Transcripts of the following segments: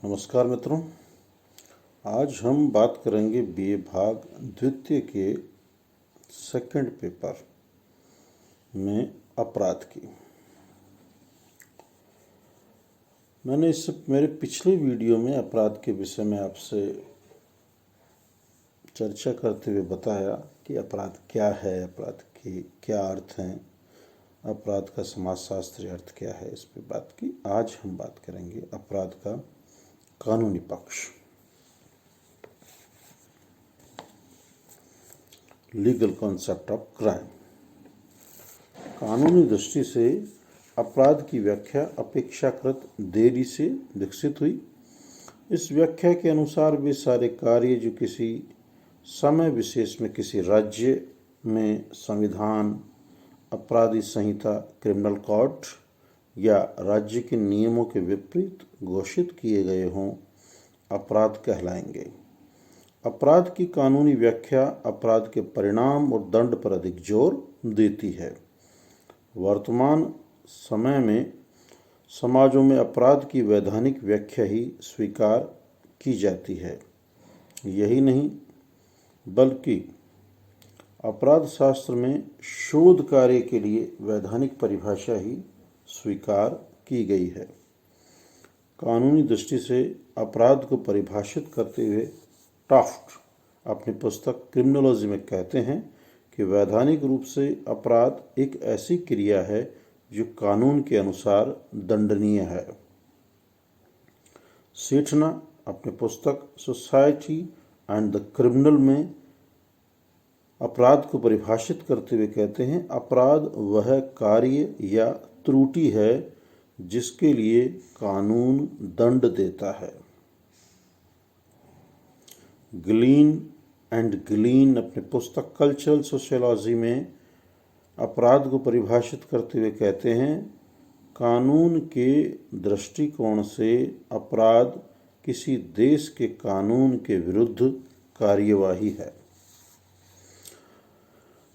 नमस्कार मित्रों, आज हम बात करेंगे बीए भाग द्वितीय के सेकंड पेपर में अपराध की। मैंने मेरे पिछले वीडियो में अपराध के विषय में आपसे चर्चा करते हुए बताया कि अपराध क्या है, अपराध के क्या अर्थ हैं, अपराध का समाजशास्त्रीय अर्थ क्या है, इस पर बात की। आज हम बात करेंगे अपराध का कानूनी पक्ष, लीगल कॉन्सेप्ट ऑफ क्राइम। कानूनी दृष्टि से अपराध की व्याख्या अपेक्षाकृत देरी से विकसित हुई। इस व्याख्या के अनुसार वे सारे कार्य जो किसी समय विशेष में किसी राज्य में संविधान, अपराधी संहिता, क्रिमिनल कोड या राज्य के नियमों के विपरीत घोषित किए गए हों, अपराध कहलाएंगे। अपराध की कानूनी व्याख्या अपराध के परिणाम और दंड पर अधिक जोर देती है। वर्तमान समय में समाजों में अपराध की वैधानिक व्याख्या ही स्वीकार की जाती है। यही नहीं बल्कि अपराध शास्त्र में शोध कार्य के लिए वैधानिक परिभाषा ही स्वीकार की गई है। कानूनी दृष्टि से अपराध को परिभाषित करते हुए टाफ्ट अपनी पुस्तक क्रिमिनोलॉजी में कहते हैं कि वैधानिक रूप से अपराध एक ऐसी क्रिया है जो कानून के अनुसार दंडनीय है। सेठना अपनी पुस्तक सोसाइटी एंड द क्रिमिनल में अपराध को परिभाषित करते हुए कहते हैं, अपराध वह कार्य या त्रुटि है जिसके लिए कानून दंड देता है। ग्लीन एंड ग्लीन अपनी पुस्तक कल्चरल सोशियोलॉजी में अपराध को परिभाषित करते हुए कहते हैं, कानून के दृष्टिकोण से अपराध किसी देश के कानून के विरुद्ध कार्यवाही है।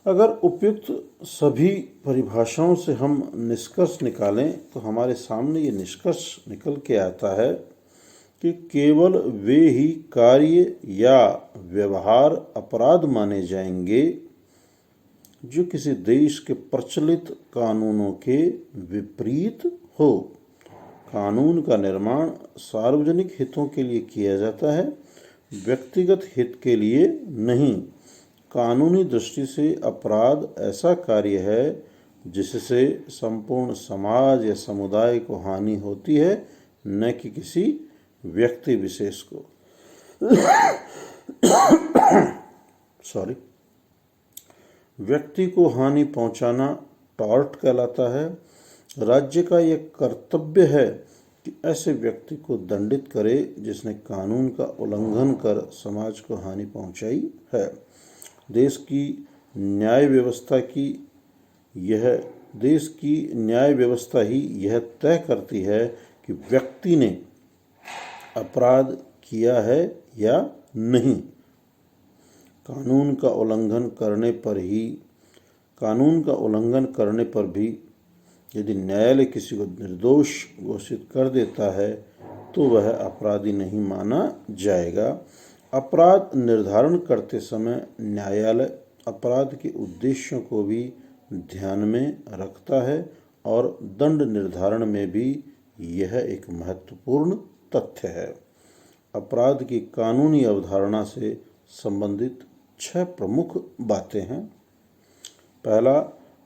अगर उपयुक्त सभी परिभाषाओं से हम निष्कर्ष निकालें तो हमारे सामने ये निष्कर्ष निकल के आता है कि केवल वे ही कार्य या व्यवहार अपराध माने जाएंगे जो किसी देश के प्रचलित कानूनों के विपरीत हो। कानून का निर्माण सार्वजनिक हितों के लिए किया जाता है, व्यक्तिगत हित के लिए नहीं। कानूनी दृष्टि से अपराध ऐसा कार्य है जिससे संपूर्ण समाज या समुदाय को हानि होती है, न कि किसी व्यक्ति विशेष को। व्यक्ति को हानि पहुंचाना टॉर्ट कहलाता है। राज्य का यह कर्तव्य है कि ऐसे व्यक्ति को दंडित करे जिसने कानून का उल्लंघन कर समाज को हानि पहुंचाई है। देश की न्याय व्यवस्था ही यह तय करती है कि व्यक्ति ने अपराध किया है या नहीं। कानून का उल्लंघन करने पर भी यदि न्यायालय किसी को निर्दोष घोषित कर देता है तो वह अपराधी नहीं माना जाएगा। अपराध निर्धारण करते समय न्यायालय अपराध के उद्देश्यों को भी ध्यान में रखता है और दंड निर्धारण में भी यह एक महत्वपूर्ण तथ्य है। अपराध की कानूनी अवधारणा से संबंधित 6 प्रमुख बातें हैं। पहला,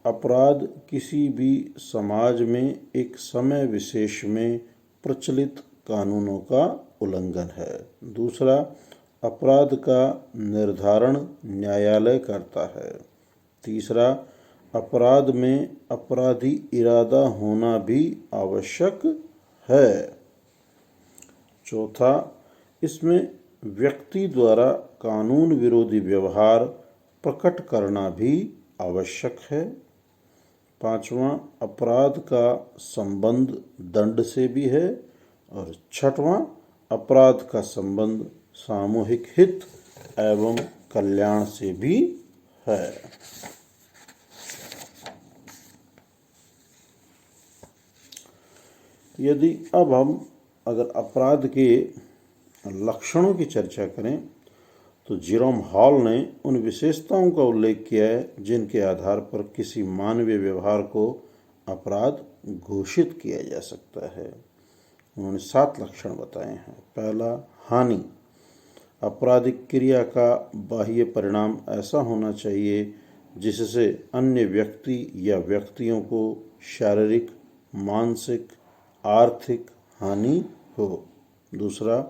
अपराध किसी भी समाज में एक समय विशेष में प्रचलित कानूनों का उल्लंघन है। दूसरा, अपराध का निर्धारण न्यायालय करता है। तीसरा, अपराध में अपराधी इरादा होना भी आवश्यक है। चौथा, इसमें व्यक्ति द्वारा कानून विरोधी व्यवहार प्रकट करना भी आवश्यक है। पांचवां, अपराध का संबंध दंड से भी है। और छठवां, अपराध का संबंध सामूहिक हित एवं कल्याण से भी है। यदि अब हम अगर अपराध के लक्षणों की चर्चा करें तो जेरोम हॉल ने उन विशेषताओं का उल्लेख किया है जिनके आधार पर किसी मानवीय व्यवहार को अपराध घोषित किया जा सकता है। उन्होंने 7 लक्षण बताए हैं। पहला, हानि। आपराधिक क्रिया का बाह्य परिणाम ऐसा होना चाहिए जिससे अन्य व्यक्ति या व्यक्तियों को शारीरिक, मानसिक, आर्थिक हानि हो। दूसरा,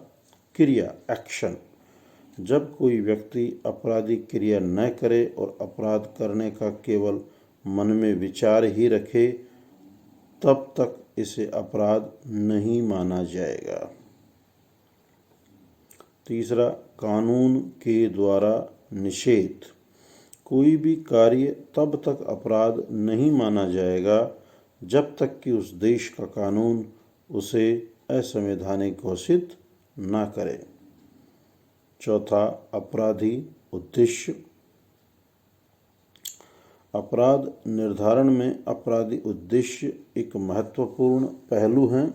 क्रिया, एक्शन। जब कोई व्यक्ति आपराधिक क्रिया न करे और अपराध करने का केवल मन में विचार ही रखे तब तक इसे अपराध नहीं माना जाएगा। तीसरा, कानून के द्वारा निषेध। कोई भी कार्य तब तक अपराध नहीं माना जाएगा जब तक कि उस देश का कानून उसे असंवैधानिक घोषित न करे। चौथा, अपराधी उद्देश्य। अपराध निर्धारण में अपराधी उद्देश्य एक महत्वपूर्ण पहलू है।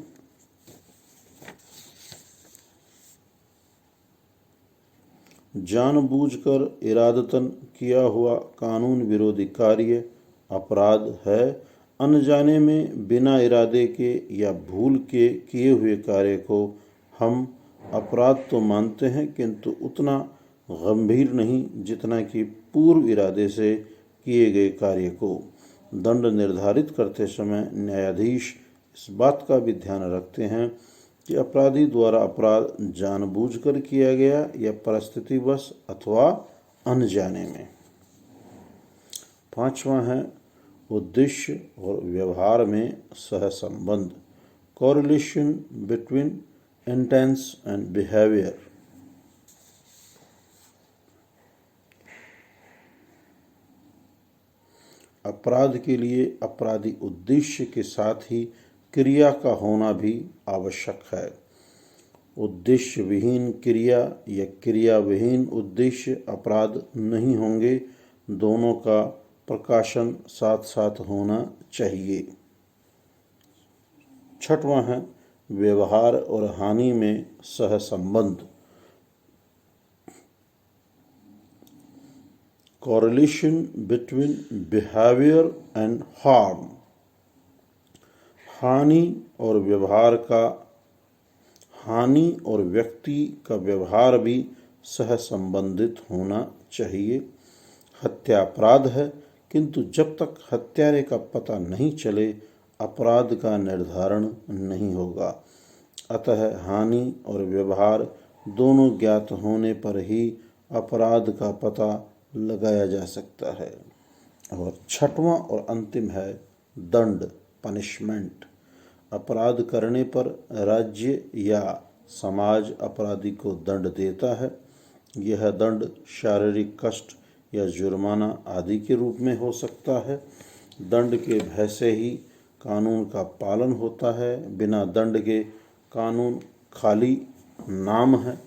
जानबूझकर इरादतन किया हुआ कानून विरोधी कार्य अपराध है। अनजाने में बिना इरादे के या भूल के किए हुए कार्य को हम अपराध तो मानते हैं किंतु उतना गंभीर नहीं जितना कि पूर्व इरादे से किए गए कार्य को। दंड निर्धारित करते समय न्यायाधीश इस बात का भी ध्यान रखते हैं कि अपराधी द्वारा अपराध जानबूझकर किया गया या परिस्थितिवश अथवा अनजाने में। पांचवा है उद्देश्य और व्यवहार में सहसंबंध, correlation between intense and behaviour. अपराध के लिए अपराधी उद्देश्य के साथ ही क्रिया का होना भी आवश्यक है। उद्देश्य विहीन क्रिया या क्रिया विहीन उद्देश्य अपराध नहीं होंगे। दोनों का प्रकाशन साथ साथ होना चाहिए। छठवां है व्यवहार और हानि में सहसंबंध, correlation between behavior and harm। हानि और व्यक्ति का व्यवहार भी सहसंबंधित होना चाहिए। हत्या अपराध है किंतु जब तक हत्यारे का पता नहीं चले अपराध का निर्धारण नहीं होगा। अतः हानि और व्यवहार दोनों ज्ञात होने पर ही अपराध का पता लगाया जा सकता है। और छठवां और अंतिम है दंड, पनिशमेंट। अपराध करने पर राज्य या समाज अपराधी को दंड देता है। यह दंड शारीरिक कष्ट या जुर्माना आदि के रूप में हो सकता है। दंड के भय से ही कानून का पालन होता है। बिना दंड के कानून खाली नाम है।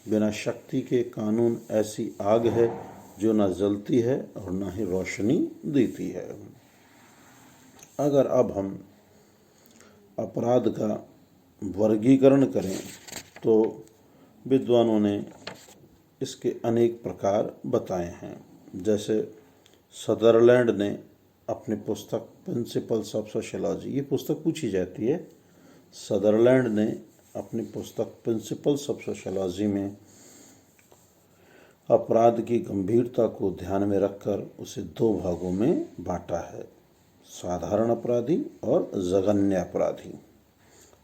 बिना शक्ति के कानून ऐसी आग है जो न जलती है और न ही रोशनी देती है। अगर अब हम अपराध का वर्गीकरण करें तो विद्वानों ने इसके अनेक प्रकार बताए हैं। जैसे सदरलैंड ने अपनी पुस्तक प्रिंसिपल्स ऑफ सोशियोलॉजी, ये पुस्तक पूछी जाती है, सदरलैंड ने अपनी पुस्तक प्रिंसिपल्स ऑफ सोशियोलॉजी में अपराध की गंभीरता को ध्यान में रखकर उसे 2 भागों में बांटा है, साधारण अपराधी और जघन्य अपराधी।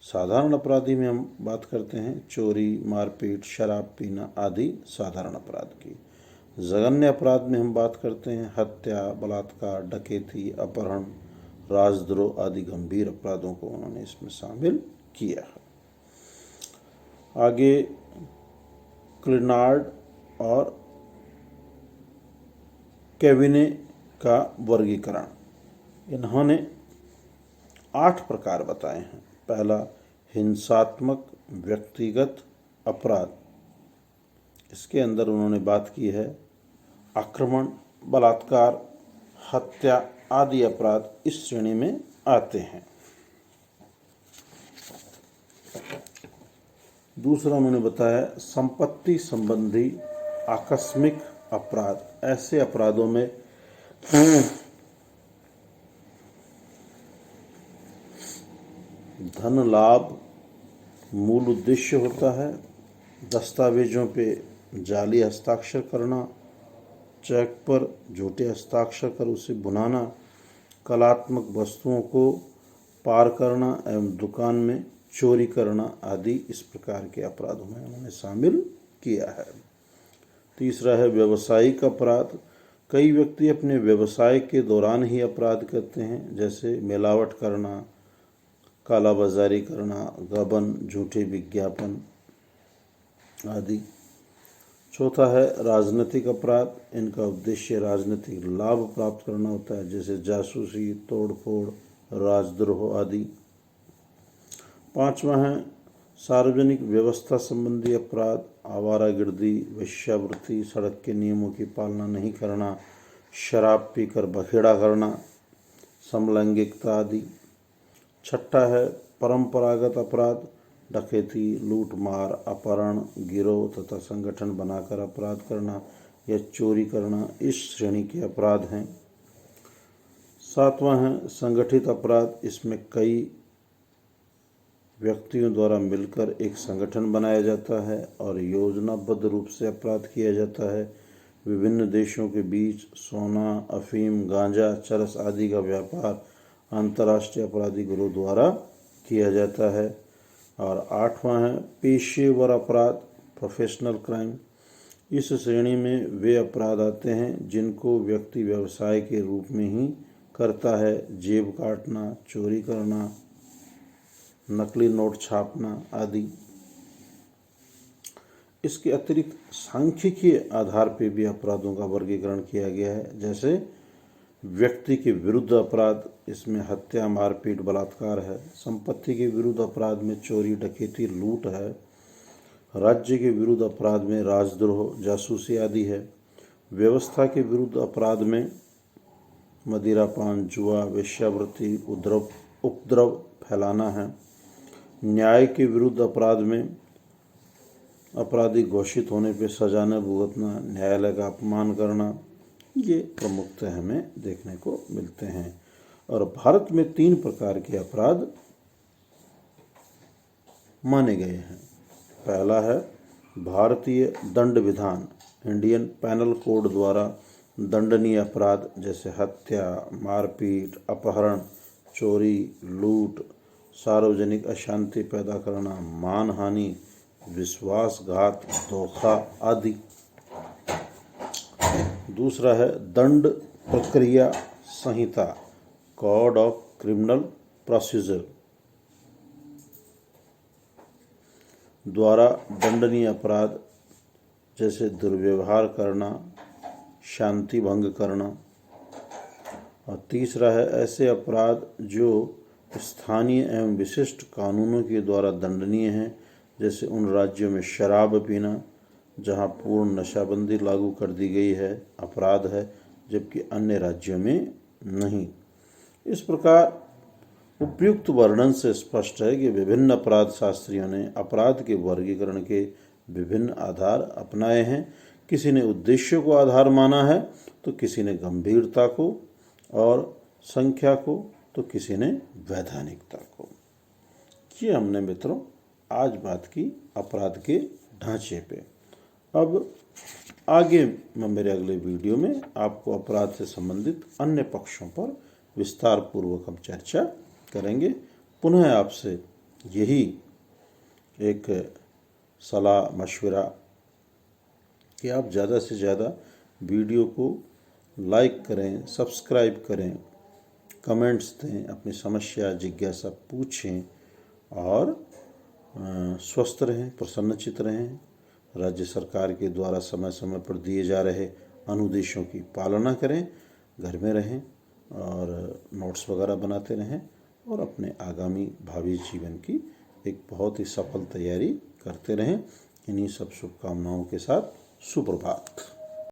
साधारण अपराधी में हम बात करते हैं चोरी, मारपीट, शराब पीना आदि साधारण अपराध की। जघन्य अपराध में हम बात करते हैं हत्या, बलात्कार, डकैती, अपहरण, राजद्रोह आदि गंभीर अपराधों को उन्होंने इसमें शामिल किया है। आगे क्लिनार्ड और केविने का वर्गीकरण, इन्होंने 8 प्रकार बताए हैं। पहला, हिंसात्मक व्यक्तिगत अपराध। इसके अंदर उन्होंने बात की है आक्रमण, बलात्कार, हत्या आदि अपराध इस श्रेणी में आते हैं। दूसरा उन्होंने बताया संपत्ति संबंधी आकस्मिक अपराध। ऐसे अपराधों में धन लाभ मूल उद्देश्य होता है, दस्तावेजों पे जाली हस्ताक्षर करना, चेक पर झूठे हस्ताक्षर कर उसे भुनाना, कलात्मक वस्तुओं को पार करना एवं दुकान में चोरी करना आदि इस प्रकार के अपराधों में उन्होंने शामिल किया है। तीसरा है व्यावसायिक अपराध। कई व्यक्ति अपने व्यवसाय के दौरान ही अपराध करते हैं, जैसे मिलावट करना, कालाबाजारी करना, गबन, झूठे विज्ञापन आदि। चौथा है राजनीतिक अपराध। इनका उद्देश्य राजनीतिक लाभ प्राप्त करना होता है, जैसे जासूसी, तोड़फोड़, राजद्रोह आदि। पांचवा है सार्वजनिक व्यवस्था संबंधी अपराध। आवारागर्दी, वेश्यावृत्ति, सड़क के नियमों की पालना नहीं करना, शराब पीकर बखेड़ा करना, समलैंगिकता आदि। छठा है परंपरागत अपराध। डकैती, लूटमार, अपहरण, गिरोह तथा संगठन बनाकर अपराध करना या चोरी करना इस श्रेणी के अपराध हैं। सातवां है संगठित अपराध। इसमें कई व्यक्तियों द्वारा मिलकर एक संगठन बनाया जाता है और योजनाबद्ध रूप से अपराध किया जाता है। विभिन्न देशों के बीच सोना, अफीम, गांजा, चरस आदि का व्यापार अंतर्राष्ट्रीय अपराधी गिरोह द्वारा किया जाता है। और आठवां है पेशेवर अपराध, प्रोफेशनल क्राइम। इस श्रेणी में वे अपराध आते हैं जिनको व्यक्ति व्यवसाय के रूप में ही करता है, जेब काटना, चोरी करना, नकली नोट छापना आदि। इसके अतिरिक्त सांख्यिकीय आधार पर भी अपराधों का वर्गीकरण किया गया है, जैसे व्यक्ति के विरुद्ध अपराध, इसमें हत्या, मारपीट, बलात्कार है। संपत्ति के विरुद्ध अपराध में चोरी, डकैती, लूट है। राज्य के विरुद्ध अपराध में राजद्रोह, जासूसी आदि है। व्यवस्था के विरुद्ध अपराध में मदिरापान, जुआ, वेश्यावृत्ति, उपद्रव फैलाना है। न्याय के विरुद्ध अपराध में अपराधी घोषित होने पर सजा न भुगतना, न्यायालय का अपमान करना, ये प्रमुखतः हमें देखने को मिलते हैं। और भारत में 3 प्रकार के अपराध माने गए हैं। पहला है भारतीय दंड विधान, इंडियन पैनल कोड द्वारा दंडनीय अपराध, जैसे हत्या, मारपीट, अपहरण, चोरी, लूट, सार्वजनिक अशांति पैदा करना, मानहानि, विश्वासघात, धोखा आदि। दूसरा है दंड प्रक्रिया संहिता, कोड ऑफ क्रिमिनल प्रोसीजर द्वारा दंडनीय अपराध, जैसे दुर्व्यवहार करना, शांति भंग करना। और तीसरा है ऐसे अपराध जो स्थानीय एवं विशिष्ट कानूनों के द्वारा दंडनीय हैं, जैसे उन राज्यों में शराब पीना जहां पूर्ण नशाबंदी लागू कर दी गई है अपराध है, जबकि अन्य राज्यों में नहीं। इस प्रकार उपयुक्त वर्णन से स्पष्ट है कि विभिन्न अपराध शास्त्रियों ने अपराध के वर्गीकरण के विभिन्न आधार अपनाए हैं। किसी ने उद्देश्य को आधार माना है तो किसी ने गंभीरता को और संख्या को तो किसी ने वैधानिकता को। ये हमने मित्रों आज बात की अपराध के ढांचे पे। अब आगे मैं मेरे अगले वीडियो में आपको अपराध से संबंधित अन्य पक्षों पर विस्तार पूर्वक हम चर्चा करेंगे। पुनः आपसे यही एक सलाह मशवरा कि आप ज़्यादा से ज़्यादा वीडियो को लाइक करें, सब्सक्राइब करें, कमेंट्स दें, अपनी समस्या जिज्ञासा पूछें और स्वस्थ रहें, प्रसन्नचित्त रहें। राज्य सरकार के द्वारा समय समय पर दिए जा रहे अनुदेशों की पालना करें, घर में रहें और नोट्स वगैरह बनाते रहें और अपने आगामी भावी जीवन की एक बहुत ही सफल तैयारी करते रहें। इन्हीं सब शुभकामनाओं के साथ सुप्रभात।